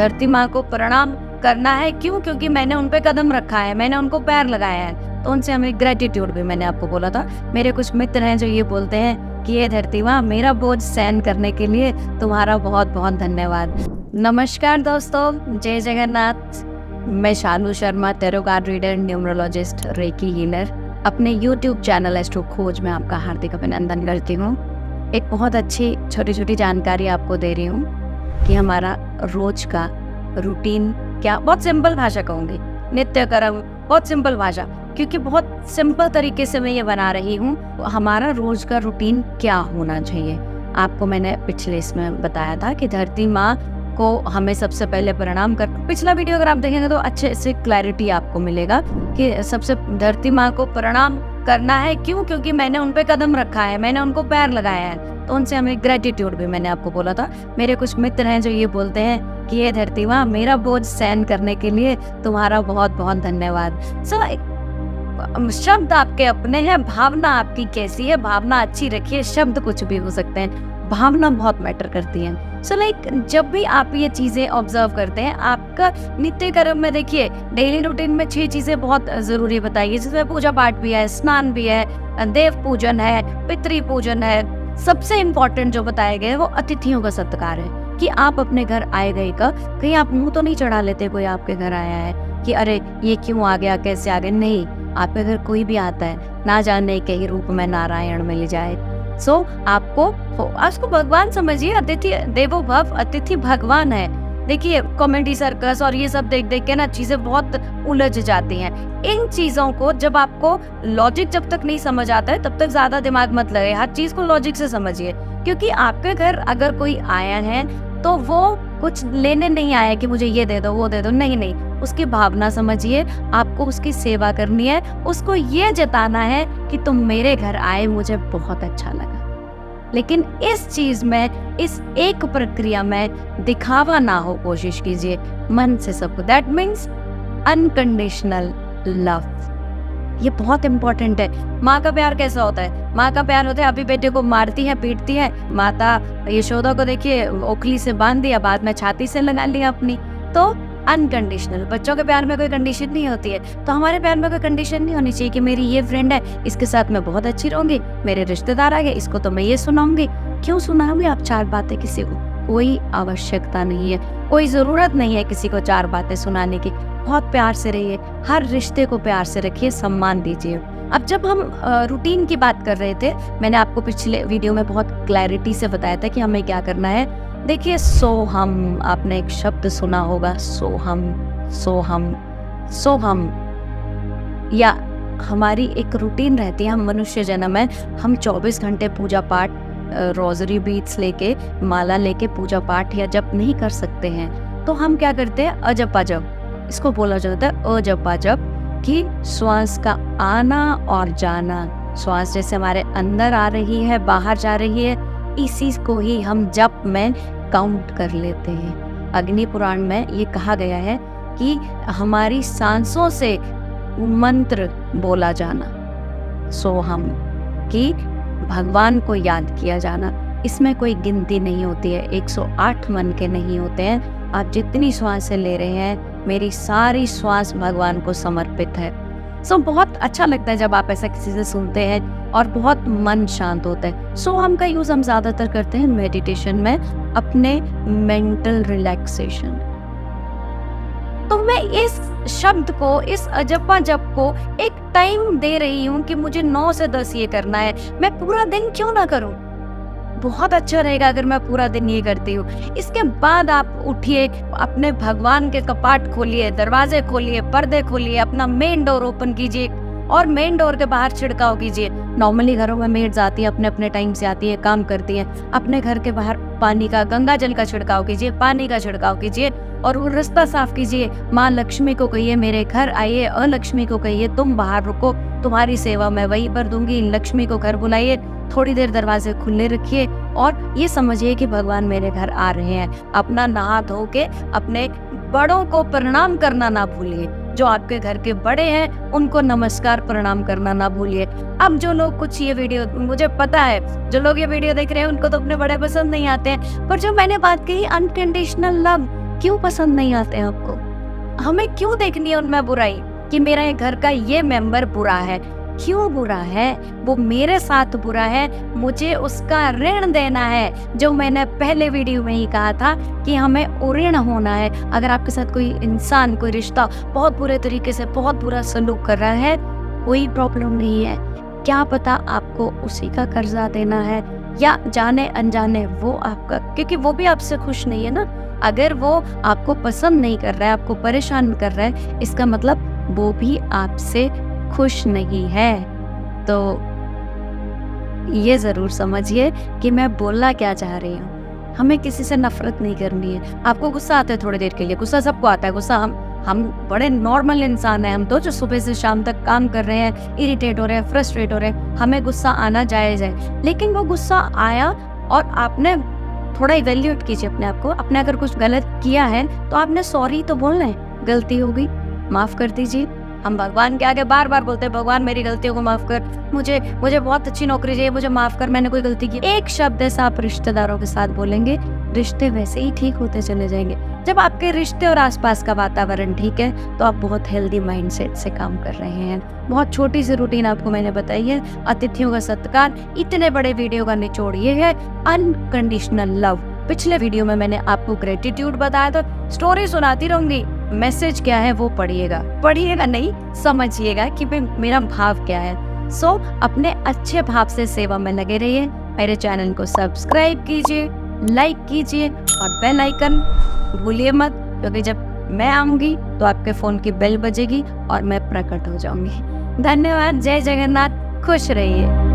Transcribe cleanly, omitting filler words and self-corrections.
धरती माँ को प्रणाम करना है। क्यों? क्योंकि मैंने उन पे कदम रखा है, मैंने उनको पैर लगाया है, तो उनसे हमें ग्रेटिट्यूड भी मैंने आपको बोला था। मेरे कुछ मित्र हैं जो ये बोलते हैं कि ये धरती माँ मेरा बोझ सहन करने के लिए तुम्हारा बहुत बहुत धन्यवाद। नमस्कार दोस्तों, जय जगन्नाथ। मैं Shanu Sharma, tarot card reader, numerologist, reiki healer, अपने YouTube चैनल एस्ट्रो खोज में आपका हार्दिक अभिनंदन करती हूँ। एक बहुत अच्छी छोटी छोटी जानकारी आपको दे रही हूँ कि हमारा रोज का रूटीन क्या, बहुत सिंपल भाषा कहूँगी, नित्य कर्म, बहुत सिंपल भाषा, क्योंकि बहुत सिंपल तरीके से मैं ये बना रही हूँ। हमारा रोज का रूटीन क्या होना चाहिए, आपको मैंने पिछले इसमें बताया था कि धरती माँ को हमें सबसे पहले प्रणाम कर, पिछला वीडियो अगर आप देखेंगे तो अच्छे से क्लैरिटी आपको मिलेगा कि सबसे धरती माँ को प्रणाम करना है। क्यों? क्योंकि मैंने उन पे कदम रखा है, मैंने उनको पैर लगाया है, तो उनसे हमें ग्रेटिट्यूड भी मैंने आपको बोला था। मेरे कुछ मित्र हैं जो ये बोलते हैं कि ये धरती माँ मेरा बोझ सहन करने के लिए तुम्हारा बहुत बहुत धन्यवाद। शब्द आपके अपने हैं, भावना आपकी कैसी है, भावना अच्छी रखिए। शब्द कुछ भी हो सकते हैं, भावना बहुत मैटर करती है। जब भी आप ये चीजें ऑब्जर्व करते हैं, आपका नित्य कर्म में देखिए, डेली रूटीन में 6 चीजें बहुत जरूरी बताइए, जिसमें पूजा पाठ भी है, स्नान भी है, देव पूजन है, पितृ पूजन है। सबसे इम्पोर्टेंट जो बताए गए वो अतिथियों का सत्कार है, कि आप अपने घर आए गए का कहीं आप मुंह तो नहीं चढ़ा लेते, कोई आपके घर आया है कि अरे ये क्यों आ गया, कैसे आ गया। नहीं, आपके घर कोई भी आता है, ना जाने के ही रूप में नारायण मिल जाए। आपको भगवान समझिए, अतिथि देवो भव, अतिथि भगवान है। देखिए कॉमेडी सर्कस और ये सब देख देख के ना चीजें बहुत उलझ जाती हैं। इन चीजों को जब आपको लॉजिक जब तक नहीं समझ आता है तब तक ज्यादा दिमाग मत लगे, हर चीज को लॉजिक से समझिए। क्योंकि आपके घर अगर कोई आया है तो वो कुछ लेने नहीं आया कि मुझे ये दे दो वो दे दो, नहीं, उसकी भावना समझिए। आपको उसकी सेवा करनी है, उसको ये जताना है कि तुम मेरे घर आए, मुझे बहुत अच्छा लगा। लेकिन इस चीज में, इस एक प्रक्रिया में दिखावा ना हो, कोशिश कीजिए मन से सबको। That means unconditional love. ये बहुत इंपॉर्टेंट है। माँ का प्यार कैसा होता है? माँ का प्यार होता है, अभी बेटे को मारती है, पीटती है। माता यशोदा को देखिए, ओखली से बांध दिया, बाद में छाती से लगा लिया अपनी, तो अनकंडीशनल। बच्चों के प्यार में कोई कंडीशन नहीं होती है, तो हमारे प्यार में कोई कंडीशन नहीं होनी चाहिए कि मेरी ये फ्रेंड है, इसके साथ मैं बहुत अच्छी रहूंगी, मेरे रिश्तेदार आ गए, इसको तो मैं ये सुनाऊंगी। क्यों सुनाऊंगी आप 4 बातें किसी को? कोई आवश्यकता नहीं है, कोई जरूरत नहीं है किसी को 4 बातें सुनाने की। बहुत प्यार से रहिए, हर रिश्ते को प्यार से रखिए, सम्मान दीजिए। अब जब हम रूटीन की बात कर रहे थे, मैंने आपको पिछले वीडियो में बहुत क्लैरिटी से बताया था कि हमें क्या करना है। देखिए सोहम, आपने एक शब्द सुना होगा, सोहम सोहम सोहम। या हमारी एक रूटीन रहती है, हम मनुष्य जन्म है, हम 24 घंटे पूजा पाठ, रोजरी बीट्स लेके, माला लेके पूजा पाठ या जप नहीं कर सकते हैं। तो हम क्या करते हैं? अजपा जप, इसको बोला जाता है अजपा जप, कि श्वास का आना और जाना, श्वास जैसे हमारे अंदर आ रही है, बाहर जा रही है, इसी को ही हम जप में काउंट कर लेते हैं। अग्नि पुराण में ये कहा गया है कि हमारी सांसों से मंत्र बोला जाना, सोहम, कि भगवान को याद किया जाना। इसमें कोई गिनती नहीं होती है, 108 मन के नहीं होते हैं। आप जितनी श्वासें ले रहे हैं, मेरी सारी श्वास भगवान को समर्पित है। बहुत अच्छा लगता है जब आप ऐसा किसी से सुनते हैं और बहुत मन शांत होता है। सोहम का यूज हम ज्यादातर करते हैं मेडिटेशन में, अपने मेंटल रिलैक्सेशन। तो मैं इस शब्द को, इस अजपा जप को एक टाइम दे रही हूँ कि मुझे 9 से 10 ये करना है। मैं पूरा दिन क्यों ना करूँ? बहुत अच्छा रहेगा अगर मैं पूरा दिन ये करती हूँ। इसके बाद आप उठिए, अपने भगवान के कपाट खोलिए, दरवाजे खोलिए, पर्दे खोलिए, अपना मेन डोर ओपन कीजिए और मेन डोर के बाहर छिड़काव कीजिए। नॉर्मली घरों में मेड्स आती है, अपने अपने टाइम से आती है, काम करती है। अपने घर के बाहर पानी का, गंगा जल का छिड़काव कीजिए, पानी का छिड़काव कीजिए और वो रास्ता साफ कीजिए। माँ लक्ष्मी को कहिए मेरे घर आइए, अलक्ष्मी को कहिए तुम बाहर रुको, तुम्हारी सेवा मैं वहीं पर दूंगी। लक्ष्मी को घर बुलाइए, थोड़ी देर दरवाजे खुले रखिए और ये समझिए कि भगवान मेरे घर आ रहे हैं। अपना नहा धो के अपने बड़ों को प्रणाम करना ना भूलिए। जो आपके घर के बड़े हैं उनको नमस्कार प्रणाम करना ना भूलिए। अब जो लोग कुछ ये वीडियो, मुझे पता है जो लोग ये वीडियो देख रहे हैं उनको तो अपने बड़े पसंद नहीं आते हैं, पर जो मैंने बात कही अनकंडीशनल लव, क्यों पसंद नहीं आते हैं आपको? हमें क्यों देखनी है उनमें बुराई कि मेरा ये घर का ये मेंबर बुरा है? क्यों बुरा है? वो मेरे साथ बुरा है, मुझे उसका ऋण देना है। जो मैंने पहले वीडियो में ही कहा था कि हमें ऋण होना है। अगर आपके साथ कोई इंसान, कोई रिश्ता बहुत बुरे तरीके से, बहुत बुरा सलूक कर रहा है, कोई प्रॉब्लम नहीं है। क्या पता आपको उसी का कर्जा देना है, या जाने अनजाने वो आपका, क्योंकि वो भी आपसे खुश नहीं है ना। अगर वो आपको पसंद नहीं कर रहा है, आपको परेशान कर रहा है, इसका मतलब वो भी आपसे खुश नहीं है। तो ये ज़रूर समझिए कि मैं बोलना क्या चाह रही हूँ। हमें किसी से नफरत नहीं करनी है। आपको गुस्सा आता है थोड़ी देर के लिए, गुस्सा सबको आता है। गुस्सा हम बड़े नॉर्मल इंसान हैं। हम तो जो सुबह से शाम तक काम कर रहे हैं, इरिटेट हो रहे हैं, फ्रस्ट्रेट हो रहे हैं, हमें गुस्सा आना जायज़ है। लेकिन वो गुस्सा आया और आपने थोड़ा इवेल्यूएट कीजिए अपने आप को। आपने अगर कुछ गलत किया है तो आपने सॉरी तो बोलना है, गलती हो गई, माफ़ कर दीजिए। हम भगवान के आगे बार बार बोलते हैं, भगवान मेरी गलतियों को माफ़ कर, मुझे बहुत अच्छी नौकरी चाहिए, मुझे माफ़ कर, मैंने कोई गलती की। एक शब्द ऐसा आप रिश्तेदारों के साथ बोलेंगे, रिश्ते वैसे ही ठीक होते चले जाएंगे। जब आपके रिश्ते और आसपास का वातावरण ठीक है तो आप बहुत हेल्दी माइंडसेट से काम कर रहे हैं। बहुत छोटी सी रूटीन आपको मैंने बताई है, अतिथियों का सत्कार। इतने बड़े वीडियो का निचोड़ ये है, अनकंडीशनल लव। पिछले वीडियो में मैंने आपको ग्रेटिट्यूड बताया, तो स्टोरी सुनाती रहूंगी, मैसेज क्या है वो पढ़िएगा नहीं, समझिएगा कि मेरा भाव क्या है। सो अपने अच्छे भाव से सेवा में लगे रहिए। मेरे चैनल को सब्सक्राइब कीजिए, लाइक कीजिए और बेल आइकन भूलिए मत, क्योंकि जब मैं आऊंगी तो आपके फोन की बेल बजेगी और मैं प्रकट हो जाऊंगी। धन्यवाद। जय जगन्नाथ। खुश रहिए।